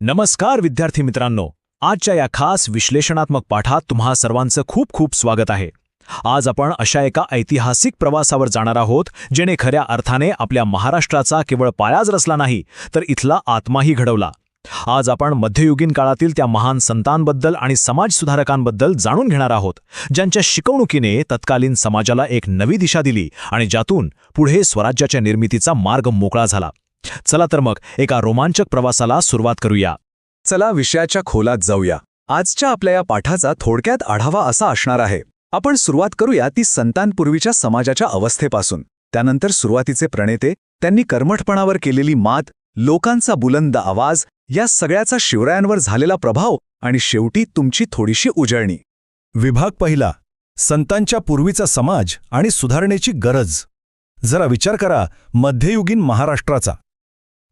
नमस्कार विद्यार्थी मित्रांनो, आजच्या या खास विश्लेषणात्मक पाठात तुम्हा सर्वांचं खूप खूप स्वागत आहे। आज आपण अशा एका ऐतिहासिक प्रवासावर जाणार आहोत जेणे खऱ्या अर्थाने आपल्या महाराष्ट्राचा केवळ पायाच रचला नाही तर इथला आत्माही घडवला। आज आपण मध्ययुगीन काळातील त्या महान संतांबद्दल आणि समाजसुधारकांबद्दल जाणून घेणार आहोत, ज्यांच्या शिकवणुकीने तत्कालीन समाजाला एक नवी दिशा दिली आणि ज्यातून पुढे स्वराज्याच्या निर्मितीचा मार्ग मोकळा झाला। चला तर मग एका रोमांचक प्रवासाला सुरुवात करूया। चला विषयाच्या खोलात जाऊया। आजच्या आपल्या या पाठाचा थोडक्यात आढावा असा असणार आहे। आपण सुरुवात करूया ती संतांपूर्वीच्या समाजाच्या अवस्थेपासून, त्यानंतर सुरुवातीचे प्रणेते, त्यांनी कर्मठपणावर केलेली मात, लोकांचा बुलंद आवाज, या सगळ्याचा शिवरायांवर झालेला प्रभाव आणि शेवटी तुमची थोडीशी उजळणी। विभाग पहिला, संतांच्या पूर्वीचा समाज आणि सुधारणेची गरज। जरा विचार करा मध्ययुगीन महाराष्ट्राचा।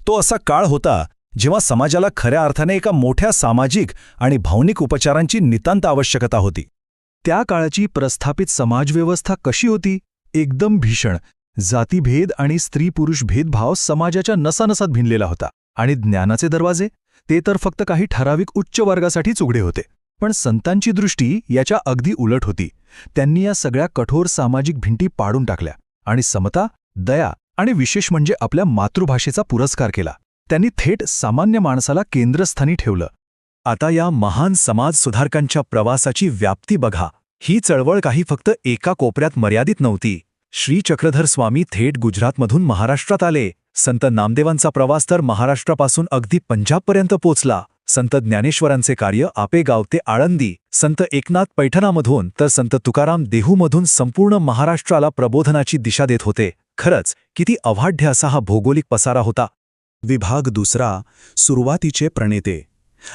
तो असा काळ होता जेव्हा समाजाला खऱ्या अर्थाने एका मोठ्या सामाजिक आणि भावनिक उपचारांची नितांत आवश्यकता होती। त्या काळाची प्रस्थापित समाजव्यवस्था कशी होती? एकदम भीषण। जातीभेद आणि स्त्री-पुरुष भेदभाव समाजाच्या नसानसात भिनलेला होता आणि ज्ञानाचे दरवाजे ते तर फक्त काही ठराविक उच्च वर्गासाठीच उघडे होते। पण संतांची दृष्टी याच्या अगदी उलट होती। त्यांनी या सगळ्या कठोर सामाजिक भिंती पाडून टाकल्या आणि समता, दया आणि विशेष म्हणजे आपल्या मातृभाषेचा पुरस्कार केला। त्यांनी थेट सामान्य माणसाला केंद्रस्थानी ठेवलं। आता या महान समाज सुधारकांच्या प्रवासाची व्याप्ती बघा। ही चळवळ काही फक्त एका कोपऱ्यात मर्यादित नव्हती। श्री चक्रधर स्वामी थेट गुजरातमधून महाराष्ट्रात आले। संत नामदेवांचा प्रवास तर महाराष्ट्रापासून अगदी पंजाबपर्यंत पोचला। संत ज्ञानेश्वरांचे कार्य आपेगाव ते आळंदी, संत एकनाथ पैठणामधून तर संत तुकाराम देहूमधून संपूर्ण महाराष्ट्राला प्रबोधनाची दिशा देत होते। खरंच किती अवाढ्य असा हा भौगोलिक पसारा होता। विभाग दुसरा, सुरुवातीचे प्रणेते।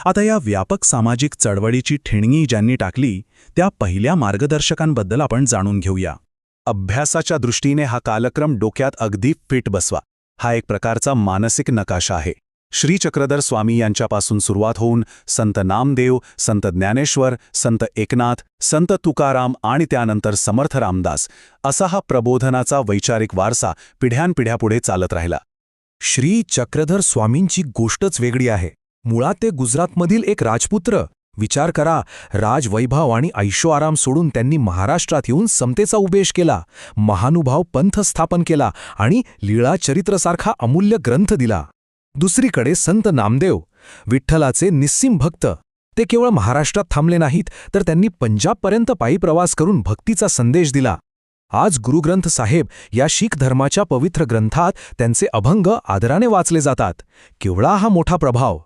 आता या व्यापक सामाजिक चळवळीची ठिणगी ज्यांनी टाकली त्या पहिल्या मार्गदर्शकांबद्दल आपण जाणून घेऊया। अभ्यासाच्या दृष्टीने हा कालक्रम डोक्यात अगदी फिट बसवा। हा एक प्रकारचा मानसिक नकाशा आहे। श्री चक्रधर स्वामी यांच्यापासून सुरुवात होऊन संत नामदेव, संत ज्ञानेश्वर, संत एकनाथ, संत तुकाराम आणि त्यानंतर समर्थ रामदास असा हा प्रबोधनाचा वैचारिक वारसा पिढ्यानपिढ्यापुढे चालत राहिला। श्री चक्रधर स्वामींची गोष्टच वेगळी आहे। मुळात ते गुजरातमधील एक राजपुत्र। विचार करा, राजवैभव आणि ऐशोआराम सोडून त्यांनी महाराष्ट्रात येऊन समतेचा उपदेश केला, महानुभाव पंथ स्थापन केला आणि लीळाचरित्रसारखा अमूल्य ग्रंथ दिला। दुसरीकडे संत नामदेव, विठ्ठलाचे निस्सीम भक्त, ते केवळ महाराष्ट्रात थांबले नाहीत तर त्यांनी पंजाबपर्यंत पायी प्रवास करून भक्तीचा संदेश दिला। आज गुरुग्रंथ साहेब या शीख धर्माच्या पवित्र ग्रंथात त्यांचे अभंग आदराने वाचले जातात। केवळा हा मोठा प्रभाव।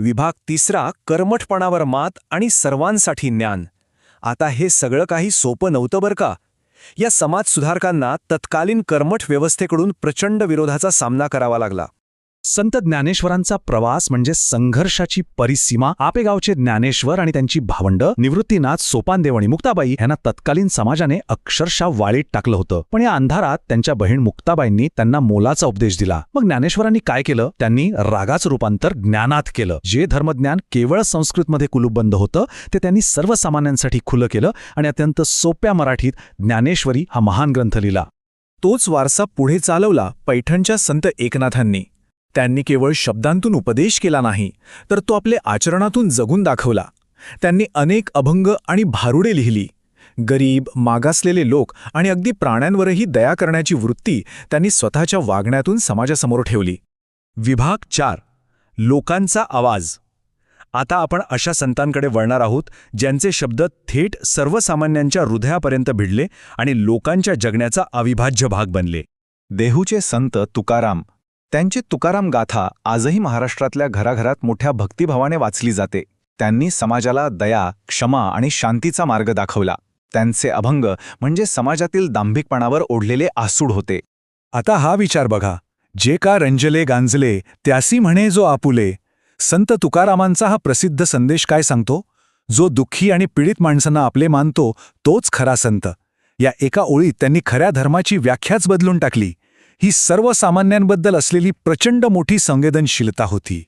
विभाग तिसरा, कर्मठपणावर मात आणि सर्वांसाठी ज्ञान। आता हे सगळं काही सोपं नव्हतं बरं का। या समाजसुधारकांना तत्कालीन कर्मठ व्यवस्थेकडून प्रचंड विरोधाचा सामना करावा लागला। संत ज्ञानेश्वरांचा प्रवास म्हणजे संघर्षाची परिसीमा। आपेगावचे ज्ञानेश्वर आणि त्यांची भावंड निवृत्तीनाथ, सोपानदेव आणि मुक्ताबाई यांना तत्कालीन समाजाने अक्षरशः वाळीत टाकलं होतं। पण या अंधारात त्यांच्या बहीण मुक्ताबाईंनी त्यांना मोलाचा उपदेश दिला। मग ज्ञानेश्वरांनी काय केलं? त्यांनी रागाचं रूपांतर ज्ञानात केलं। जे धर्मज्ञान केवळ संस्कृतमध्ये कुलूपबंद होतं ते त्यांनी सर्वसामान्यांसाठी खुलं केलं आणि अत्यंत सोप्या मराठीत ज्ञानेश्वरी हा महान ग्रंथ लिहिला। तोच वारसा पुढे चालवला पैठणच्या संत एकनाथांनी। त्यांनी केवळ शब्दांतून उपदेश केला नाही तर तो आपले आचरणातून जगून दाखवला। त्यांनी अनेक अभंग आणि भारुडे लिहिली। गरीब, मागासलेले लोक आणि अगदी प्राण्यांवरही दया करण्याची वृत्ती त्यांनी स्वतःच्या वागण्यातून समाजासमोर ठेवली। विभाग 4, लोकांचा आवाज। आता आपण अशा संतांकडे वळणार आहोत ज्यांचे शब्द थेट सर्वसामान्यांच्या हृदयापर्यंत भिडले आणि लोकांच्या जगण्याचा अविभाज्य भाग बनले। देहूचे संत तुकाराम, त्यांची तुकाराम गाथा आजही महाराष्ट्रातल्या घराघरात मोठ्या भक्तिभावाने वाचली जाते। त्यांनी समाजाला दया, क्षमा आणि शांतीचा मार्ग दाखवला। त्यांचे अभंग म्हणजे समाजातील दांभिकपणावर ओढलेले आसूड होते। आता हा विचार बघा, जे का रंजले गांजले त्यासी म्हणे जो आपुले। संत तुकारामांचा हा प्रसिद्ध संदेश काय सांगतो? जो दुःखी आणि पीडित माणसांना आपले मानतो तोच खरा संत। या एका ओळीत त्यांनी खऱ्या धर्माची व्याख्याच बदलून टाकली। ही सर्वसामान्यांबद्दल असलेली प्रचंड मोठी संवेदनशीलता होती।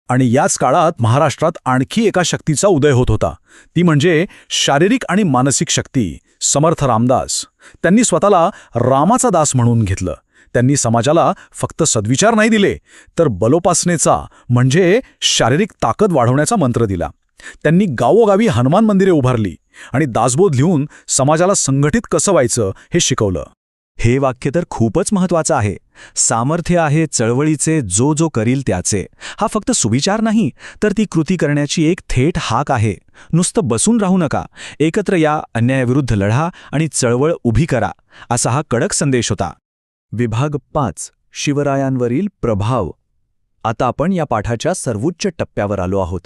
आणि याच काळात महाराष्ट्रात आणखी एका शक्तीचा उदय होत होता, ती म्हणजे शारीरिक आणि मानसिक शक्ती। समर्थ रामदास, त्यांनी स्वतःला रामाचा दास म्हणून घेतलं। त्यांनी समाजाला फक्त सद्विचार नाही दिले, तर बलोपासनेचा म्हणजे शारीरिक ताकद वाढवण्याचा मंत्र दिला. त्यांनी गावोगावी हनुमान मंदिरे उभारली आणि दासबोध लिहून समाजाला संघटित कसं व्हायचं हे शिकवलं. हे वाक्य तर खूपच महत्वाचं आहे. सामर्थ्य आहे चळवळीचे जो जो करील त्याचे. हा फक्त सुविचार नाही, तर ती कृती करण्याची एक थेट हाक आहे. नुसतं बसून राहू नका, एकत्र या, अन्यायाविरुद्ध लढा आणि चळवळ उभी करा, असा हा कडक संदेश होता. विभाग 5 शिवरायांवरील प्रभाव. आता आपण या पाठाच्या सर्वोच्च टप्प्यावर आलो आहोत.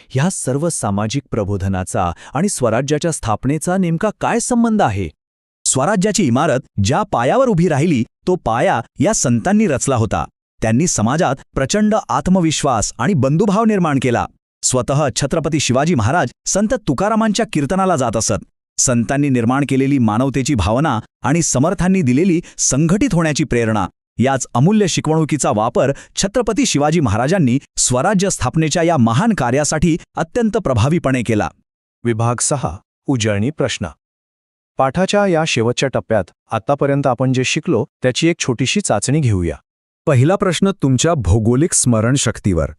ह्या सर्व सामाजिक प्रबोधनाचा आणि स्वराज्याच्या स्थापनेचा नेमका काय संबंध आहे? स्वराज्याची इमारत ज्या पायावर उभी राहिली तो पाया या संतांनी रचला होता. त्यांनी समाजात प्रचंड आत्मविश्वास आणि बंधुभाव निर्माण केला. स्वतः छत्रपती शिवाजी महाराज संत तुकारामांच्या कीर्तनाला जात असत. संतांनी निर्माण केलेली मानवतेची भावना आणि समर्थांनी दिलेली संघटित होण्याची प्रेरणा, याच अमूल्य शिकवणुकीचा वापर छत्रपती शिवाजी महाराजांनी स्वराज्य स्थापनेच्या या महान कार्यासाठी अत्यंत प्रभावीपणे केला. विभाग 6 उजळणी प्रश्न. पाठाच्या या शेवटच्या टप्प्यात आतापर्यंत आपण जे शिकलो त्याची एक छोटीशी चाचणी घेऊया. पहिला प्रश्न तुमच्या भौगोलिक स्मरणशक्तीवर.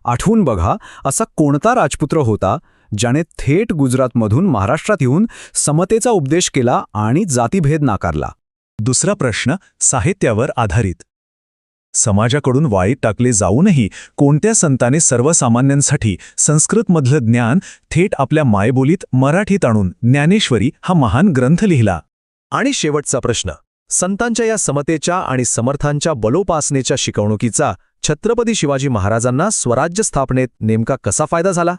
आठवून बघा, असा कोणता राजपुत्र होता ज्याने थेट गुजरातमधून महाराष्ट्रात येऊन समतेचा उपदेश केला आणि जातीभेद नाकारला? दुसरा प्रश्न साहित्यावर आधारित. समाजाकडून वाईट टाकले जाऊनही कोणत्या संताने सर्वसामान्यांसाठी संस्कृतमधलं ज्ञान थेट आपल्या मायबोलीत मराठीत आणून ज्ञानेश्वरी हा महान ग्रंथ लिहिला? आणि शेवटचा प्रश्न, संतांच्या या समतेच्या आणि समर्थांच्या बलोपासनेच्या शिकवणुकीचा छत्रपती शिवाजी महाराजांना स्वराज्य स्थापनेत नेमका कसा फायदा झाला?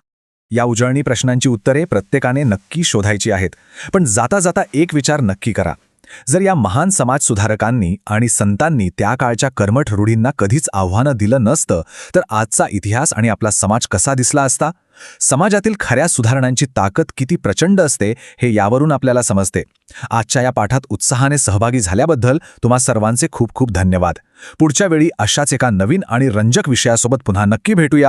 या उजळणी प्रश्नांची उत्तरे प्रत्येकाने नक्की शोधायची आहेत. पण जाता जाता एक विचार नक्की करा. जर या महान समाजसुधारकांनी आणि संतांनी त्या काळच्या कर्मठ रूढींना कधीच आव्हानं दिलं नसतं, तर आजचा इतिहास आणि आपला समाज कसा दिसला असता? समाजातील खऱ्या सुधारणांची ताकद किती प्रचंड असते हे यावरून आपल्याला समजते. आजच्या या पाठात उत्साहाने सहभागी झाल्याबद्दल तुम्हा सर्वांचे खूप खूप धन्यवाद. पुढच्या वेळी अशाच एका नवीन आणि रंजक विषयासोबत पुन्हा नक्की भेटूया.